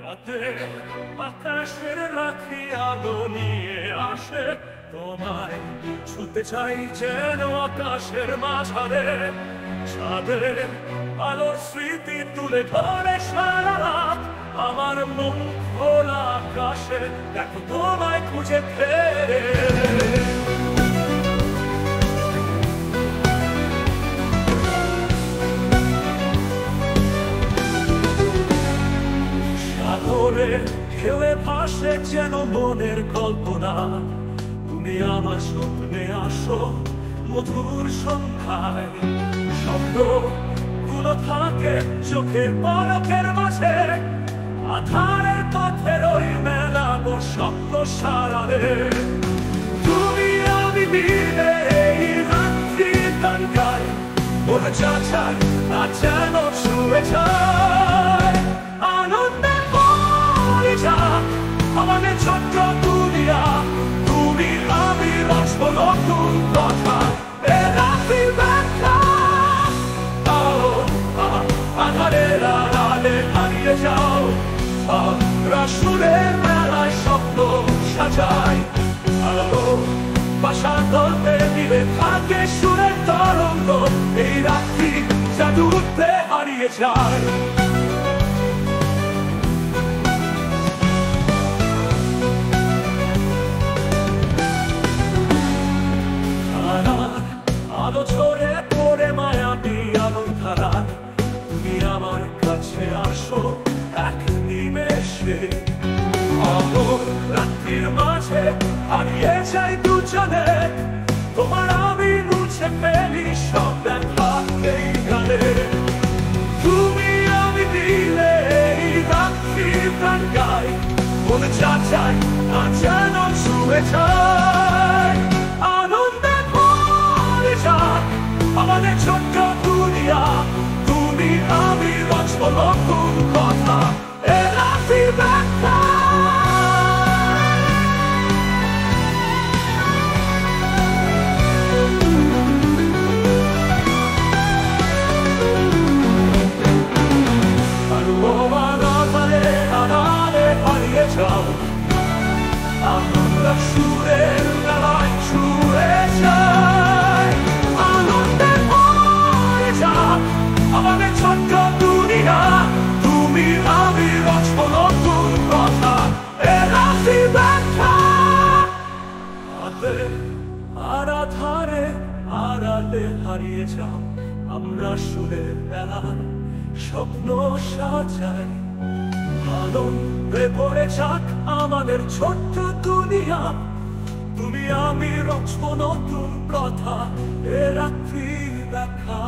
রাতে বাতাসের রাখি আলো নিয়ে আসে তোমায় ছুতে চাই যেন আকাশের মাঝারে চাঁদের আলোর স্মৃতি তুলে ধরে সারা রাত আমার মুখ খোলা আকাশে দেখো তোমায় খুঁজে ফেরে সাগরে ঢেউয়ে ভাসে যেন মনের কল্পনা তুমি আমার স্বপ্নে আসো মধুর সন্ধ্যায় শব্দ গুলো থাকে চোখের পলকের মাঝে আধারের পথে রই মেলাবো স্বপ্ন সারালে তুমি আমি মিলে এই রাত্রি গানগায় ওরা যা চায় তা যেন ছুঁয়ে যায় আনন্দে ভরে যাক আমাদের ছোট্ট দুনিয়া তুমি আমি রচবো নতুন কথা এ রাত্রি ব্যাখ্যা আধারের আড়ালে হারিয়ে যাও আমরা সুরের মেলায় স্বপ্ন সাজাই আলো বাসা ধরতে দিলে থাকে সুরের তরঙ্গ এই রাত্রি জাদুতে হারিয়ে যায় আলো ঝরে পড়ে মায়াবী আলো ধারা তুমি আমার কাছে আসো এক নিমেষে আলোর রাত্রির মাঝে হারিয়ে যাই দুজনে তোমার আমি মুছে ফেলি সব দেখা এই গানে তুমি আমি দিলে এই রাত্রির গান গাই মনে যা চাই তা যেন ছুঁয়ে যায় আনন্দে ভরে যাক আমাদের ছোট্ট দুনিয়া তুমি আমি রচবো নতুন কথা এ রাত্রি ব্যাখ্যা হারিয়ে যাও আমরা সুরের মেলায় ছুঁয়ে যাই আনন্দে ভরে যাক আমাদের ছোট্ট দুনিয়া তুমি আমি রচবো নতুন কথা এ রাত্রি ব্যাখ্যা আধারে আড়ালে হারিয়ে যাও আমরা সুরের মেলায় স্বপ্ন সাজাই আনন্দে ভরে যাক আমাদের ছোট্ট দুনিয়া তুমি আমি রচবো নতুন কথা এ রাত্রি দেখা